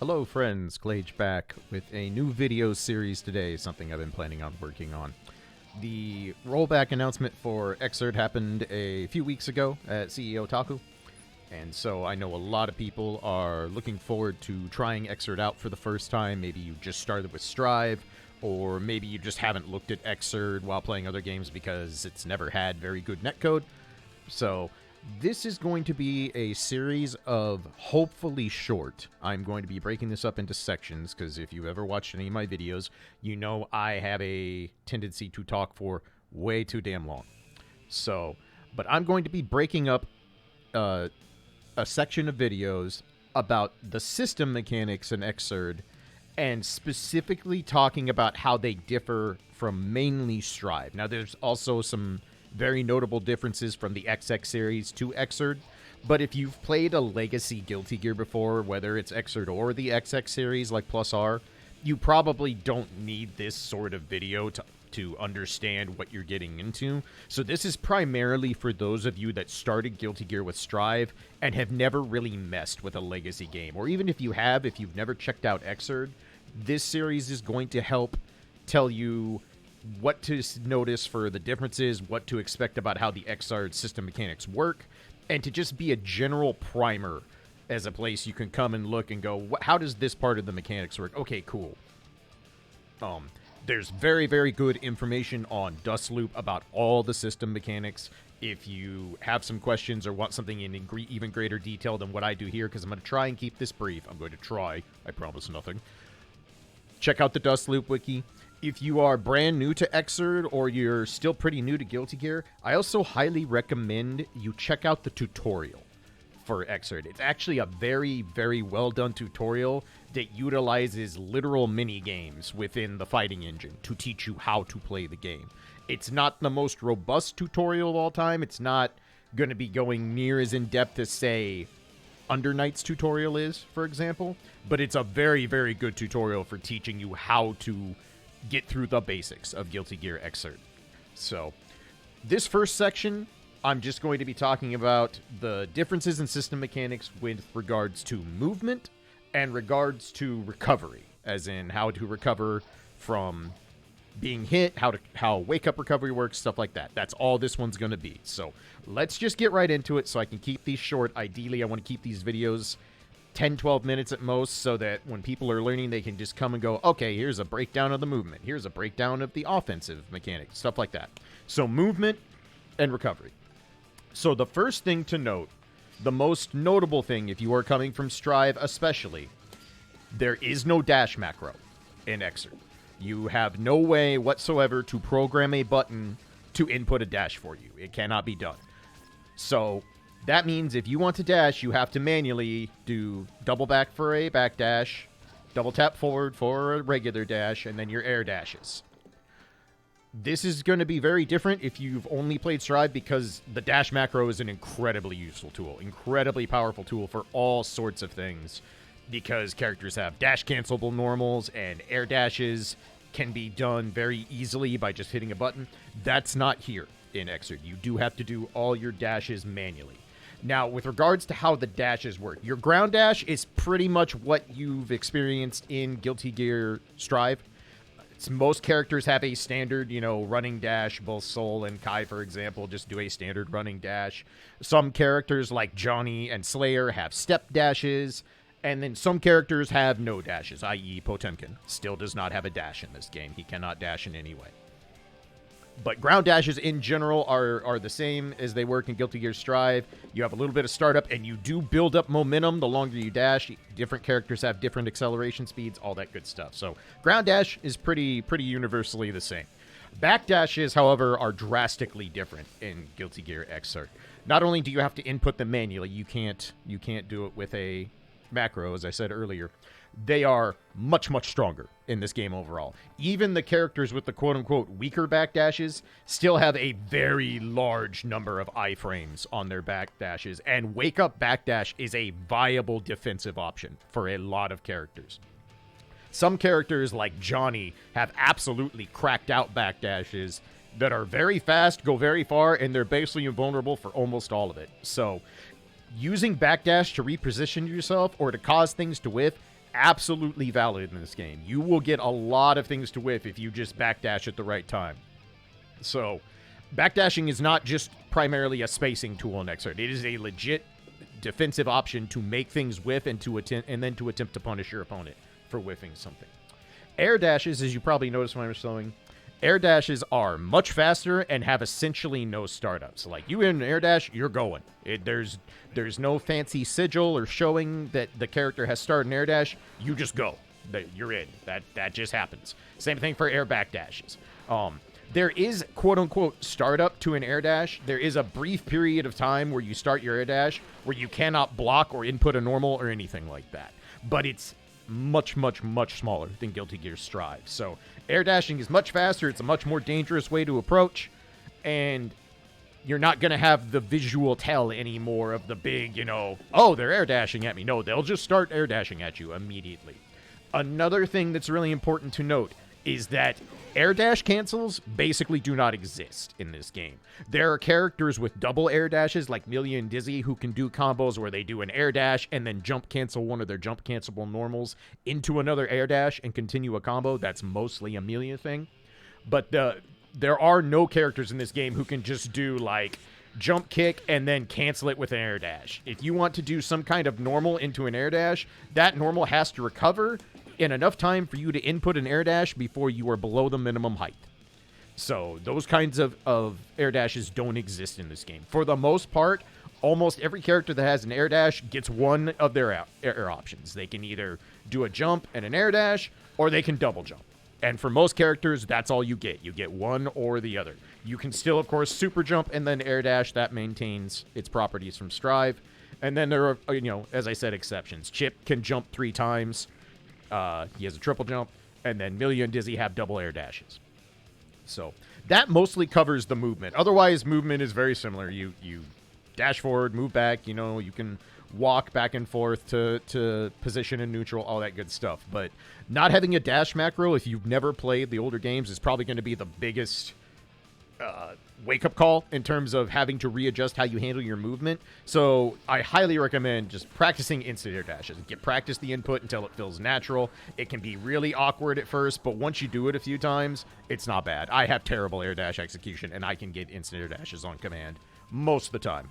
Hello friends, Glage back with a new video series today, something I've been planning on working on. The rollback announcement for XRD happened a few weeks ago at CEO Otaku, and so I know a lot of people are looking forward to trying XRD out for the first time. Maybe you just started with Strive, or maybe you just haven't looked at XRD while playing other games because it's never had very good netcode. So this is going to be a series of hopefully short. I'm going to be breaking this up into sections because if you've ever watched any of my videos, you know I have a tendency to talk for way too damn long. But I'm going to be breaking up a section of videos about the system mechanics in XRD and specifically talking about how they differ from mainly Strive. Now, there's also some very notable differences from the XX series to XRD, but if you've played a legacy Guilty Gear before, whether it's XRD or the XX series like Plus R, you probably don't need this sort of video to understand what you're getting into. So this is primarily for those of you that started Guilty Gear with Strive and have never really messed with a legacy game, or even if you have, if you've never checked out XRD, this series is going to help tell you what to notice for the differences, what to expect about how the XRD system mechanics work, and to just be a general primer as a place you can come and look and go, how does this part of the mechanics work? Okay, cool. There's very, very good information on Dustloop about all the system mechanics. If you have some questions or want something in even greater detail than what I do here, because I'm going to try and keep this brief. I'm going to try. I promise nothing. Check out the Dustloop wiki. If you are brand new to XRD or you're still pretty new to Guilty Gear, I also highly recommend you check out the tutorial for XRD. It's actually a very, very well done tutorial that utilizes literal mini games within the fighting engine to teach you how to play the game. It's not the most robust tutorial of all time. It's not going to be going near as in-depth as, say, Under Night's tutorial is, for example, but it's a very, very good tutorial for teaching you how to get through the basics of Guilty Gear XRD. So, this first section, I'm just going to be talking about the differences in system mechanics with regards to movement and regards to recovery, as in how to recover from being hit, how wake-up recovery works, stuff like that. That's all this one's going to be. So, let's just get right into it so I can keep these short. Ideally, I want to keep these videos 10-12 minutes at most, so that when people are learning, they can just come and go, okay, here's a breakdown of the movement, here's a breakdown of the offensive mechanics, stuff like that. So movement and recovery. So the first thing to note, the most notable thing, if you are coming from Strive especially, there is no dash macro in XRD. You have no way whatsoever to program a button to input a dash for you. It cannot be done. So that means if you want to dash, you have to manually do double back for a back dash, double tap forward for a regular dash, and then your air dashes. This is going to be very different if you've only played Strive, because the dash macro is an incredibly useful tool, incredibly powerful tool for all sorts of things, because characters have dash cancelable normals and air dashes can be done very easily by just hitting a button. That's not here in XRD. You do have to do all your dashes manually. Now, with regards to how the dashes work, your ground dash is pretty much what you've experienced in Guilty Gear Strive. Most characters have a standard, running dash. Both Soul and Kai, for example, just do a standard running dash. Some characters, like Johnny and Slayer, have step dashes. And then some characters have no dashes, i.e. Potemkin still does not have a dash in this game. He cannot dash in any way. But ground dashes in general are the same as they work in Guilty Gear Strive. You have a little bit of startup, and you do build up momentum the longer you dash. Different characters have different acceleration speeds, all that good stuff. So ground dash is pretty universally the same. Back dashes, however, are drastically different in Guilty Gear XRD. Not only do you have to input them manually, you can't do it with a macro, as I said earlier. They are much, much stronger in this game overall. Even the characters with the quote-unquote weaker backdashes still have a very large number of iframes on their backdashes, and wake-up backdash is a viable defensive option for a lot of characters. Some characters, like Johnny, have absolutely cracked out backdashes that are very fast, go very far, and they're basically invulnerable for almost all of it. So using backdash to reposition yourself or to cause things to whiff absolutely valid in this game. You will get a lot of things to whiff if you just backdash at the right time. So, backdashing is not just primarily a spacing tool in XRD. It is a legit defensive option to make things whiff and then to attempt to punish your opponent for whiffing something. Air dashes, as you probably noticed when I was showing, air dashes are much faster and have essentially no startups. Like, you in an air dash, you're going. There's no fancy sigil or showing that the character has started an air dash. You just go. You're in. That just happens. Same thing for air back dashes. There is, quote-unquote, startup to an air dash. There is a brief period of time where you start your air dash where you cannot block or input a normal or anything like that. But it's much, much, much smaller than Guilty Gear Strive. So air dashing is much faster. It's a much more dangerous way to approach. And you're not going to have the visual tell anymore of the big, oh, they're air dashing at me. No, they'll just start air dashing at you immediately. Another thing that's really important to note is that air dash cancels basically do not exist in this game. There are characters with double air dashes like Millia and Dizzy who can do combos where they do an air dash and then jump cancel one of their jump cancelable normals into another air dash and continue a combo. That's mostly a Millia thing. But there are no characters in this game who can just do like jump kick and then cancel it with an air dash. If you want to do some kind of normal into an air dash, that normal has to recover in enough time for you to input an air dash before you are below the minimum height. So those kinds of air dashes don't exist in this game. For the most part, almost every character that has an air dash gets one of their air options. They can either do a jump and an air dash, or they can double jump. And for most characters, that's all you get. You get one or the other. You can still, of course, super jump and then air dash. That maintains its properties from Strive. And then there are, as I said, exceptions. Chip can jump 3 times. He has a triple jump, and then Millia and Dizzy have double air dashes. So that mostly covers the movement. Otherwise, movement is very similar. You dash forward, move back. You can walk back and forth to position and neutral, all that good stuff. But not having a dash macro, if you've never played the older games, is probably going to be the biggest wake-up call in terms of having to readjust how you handle your movement. So I highly recommend just practicing instant air dashes. Practice the input until it feels natural. It can be really awkward at first, but once you do it a few times, it's not bad. I have terrible air dash execution, and I can get instant air dashes on command most of the time.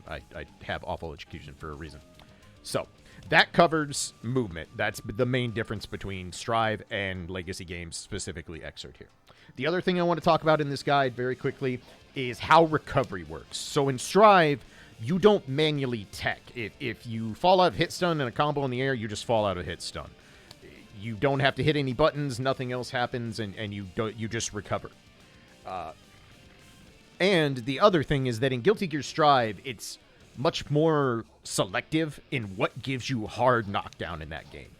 I have awful execution for a reason. So that covers movement. That's the main difference between Strive and Legacy games, specifically XRD here. The other thing I want to talk about in this guide very quickly is how recovery works. So in Strive, you don't manually tech. If you fall out of hit stun and a combo in the air, you just fall out of hit stun. You don't have to hit any buttons, nothing else happens, and you just recover. And the other thing is that in Guilty Gear Strive, it's much more selective in what gives you hard knockdown in that game.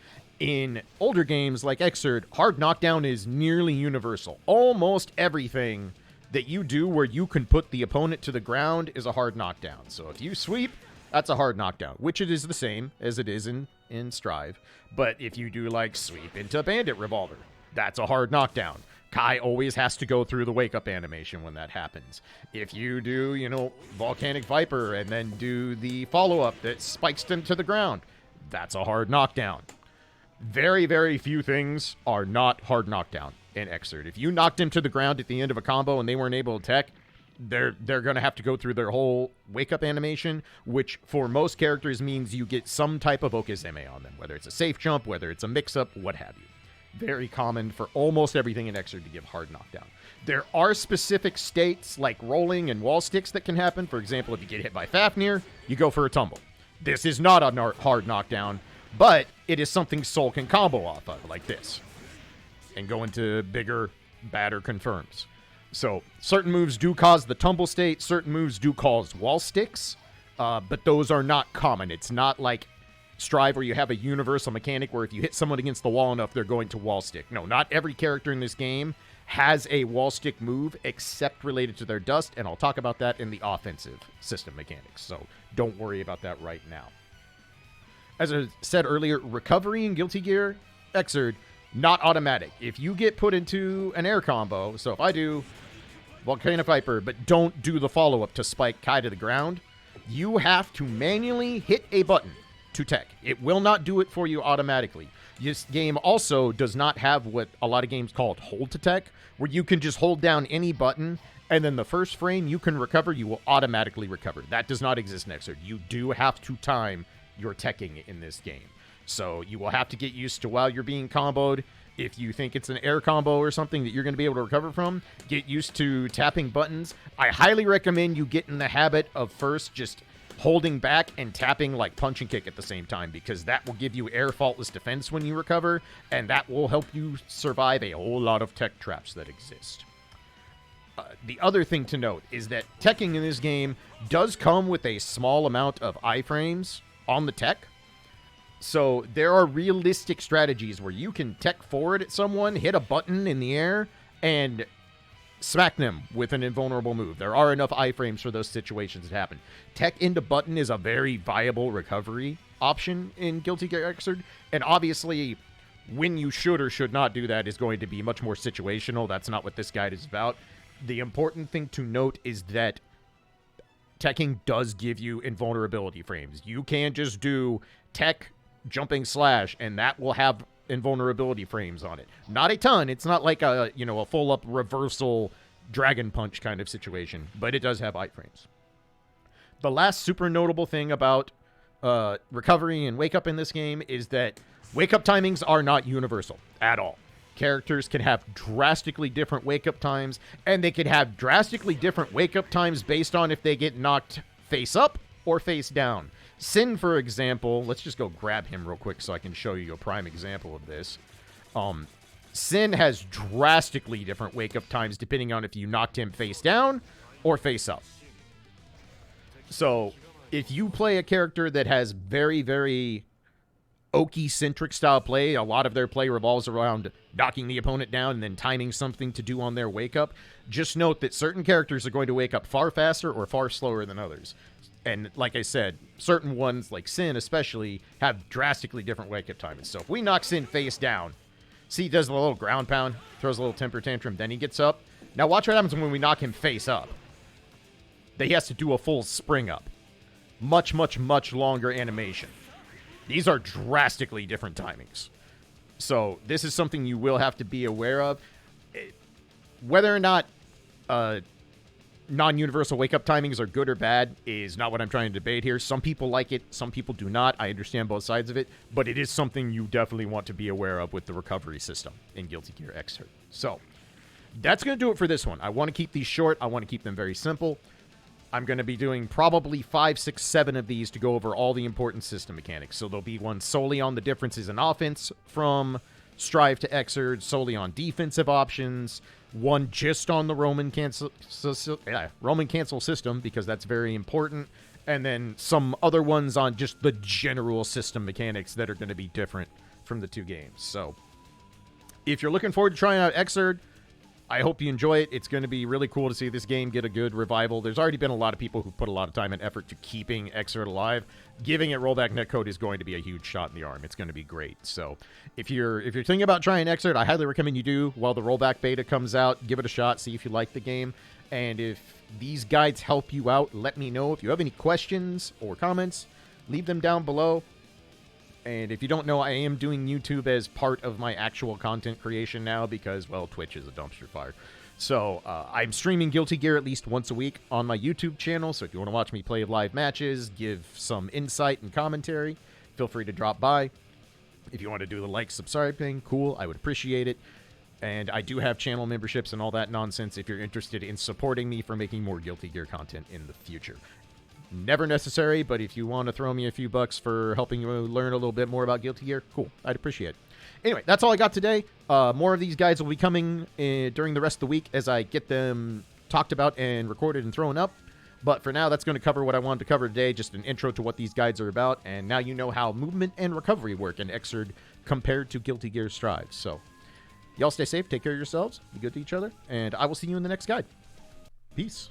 In older games like XRD, hard knockdown is nearly universal. Almost everything that you do where you can put the opponent to the ground is a hard knockdown. So if you sweep, that's a hard knockdown, which it is the same as it is in Strive. But if you do like sweep into Bandit Revolver, that's a hard knockdown. Kai always has to go through the wake-up animation when that happens. If you do, Volcanic Viper and then do the follow-up that spikes them to the ground, that's a hard knockdown. Very, very few things are not hard knockdown in XRD. If you knocked him to the ground at the end of a combo and they weren't able to tech, they're going to have to go through their whole wake-up animation, which for most characters means you get some type of Okizeme on them, whether it's a safe jump, whether it's a mix-up, what have you. Very common for almost everything in XRD to give hard knockdown. There are specific states like rolling and wall sticks that can happen. For example, if you get hit by Fafnir, you go for a tumble. This is not a hard knockdown, but it is something Soul can combo off of, like this, and go into bigger, badder confirms. So certain moves do cause the tumble state, certain moves do cause wall sticks, but those are not common. It's not like Strive where you have a universal mechanic where if you hit someone against the wall enough, they're going to wall stick. No, not every character in this game has a wall stick move except related to their dust, and I'll talk about that in the offensive system mechanics, so don't worry about that right now. As I said earlier, recovery in Guilty Gear XRD, not automatic. If you get put into an air combo, so if I do Volcanic Viper, but don't do the follow-up to spike Kai to the ground, you have to manually hit a button to tech. It will not do it for you automatically. This game also does not have what a lot of games call hold to tech, where you can just hold down any button, and then the first frame you can recover, you will automatically recover. That does not exist in XRD. You do have to time your teching in this game. So you will have to get used to while you're being comboed. If you think it's an air combo or something that you're going to be able to recover from, get used to tapping buttons. I highly recommend you get in the habit of first just holding back and tapping like punch and kick at the same time, because that will give you air faultless defense when you recover, and that will help you survive a whole lot of tech traps that exist. The other thing to note is that teching in this game does come with a small amount of iframes on the tech. So there are realistic strategies where you can tech forward at someone, hit a button in the air, and smack them with an invulnerable move. There are enough iframes for those situations to happen. Tech into button is a very viable recovery option in Guilty Gear XRD, and obviously when you should or should not do that is going to be much more situational. That's not what this guide is about. The important thing to note is that teching does give you invulnerability frames. You can just do tech jumping slash, and that will have invulnerability frames on it. Not a ton. It's not like a full up reversal dragon punch kind of situation, but it does have iframes. The last super notable thing about recovery and wake up in this game is that wake up timings are not universal at all. Characters can have drastically different wake up times, and they can have drastically different wake up times based on if they get knocked face up or face down. Sin, for example, let's just go grab him real quick so I can show you a prime example of this. Sin has drastically different wake-up times depending on if you knocked him face down or face up. So, if you play a character that has very, very Oki-centric style play, a lot of their play revolves around knocking the opponent down and then timing something to do on their wake-up, just note that certain characters are going to wake up far faster or far slower than others. And like I said, certain ones, like Sin especially, have drastically different wake-up times. So if we knock Sin face down, see, he does a little ground pound, throws a little temper tantrum, then he gets up. Now watch what happens when we knock him face up. That he has to do a full spring up. Much, much, much longer animation. These are drastically different timings. So this is something you will have to be aware of. Whether or not non-universal wake-up timings are good or bad is not what I'm trying to debate here. Some people like it, some people do not. I understand both sides of it, but it is something you definitely want to be aware of with the recovery system in Guilty Gear XRD. So, that's going to do it for this one. I want to keep these short. I want to keep them very simple. I'm going to be doing probably 5, 6, 7 of these to go over all the important system mechanics. So there'll be one solely on the differences in offense from Strive to XRD, solely on defensive options, one just on the Roman cancel system, because that's very important, and then some other ones on just the general system mechanics that are going to be different from the two games. So if you're looking forward to trying out XRD, I hope you enjoy it. It's going to be really cool to see this game get a good revival. There's already been a lot of people who put a lot of time and effort to keeping XRD alive. Giving it Rollback Netcode is going to be a huge shot in the arm. It's going to be great. So if you're thinking about trying XRD, I highly recommend you do while the Rollback beta comes out. Give it a shot. See if you like the game. And if these guides help you out, let me know. If you have any questions or comments, leave them down below. And if you don't know, I am doing YouTube as part of my actual content creation now because, well, Twitch is a dumpster fire. So I'm streaming Guilty Gear at least once a week on my YouTube channel. So if you want to watch me play live matches, give some insight and commentary, feel free to drop by. If you want to do the like, subscribe thing, cool. I would appreciate it. And I do have channel memberships and all that nonsense if you're interested in supporting me for making more Guilty Gear content in the future. Never necessary, but if you want to throw me a few bucks for helping you learn a little bit more about Guilty Gear, cool. I'd appreciate it. Anyway, that's all I got today. More of these guides will be coming during the rest of the week as I get them talked about and recorded and thrown up. But for now, that's going to cover what I wanted to cover today, just an intro to what these guides are about. And now you know how movement and recovery work in XRD compared to Guilty Gear Strive. So, y'all stay safe, take care of yourselves, be good to each other, and I will see you in the next guide. Peace.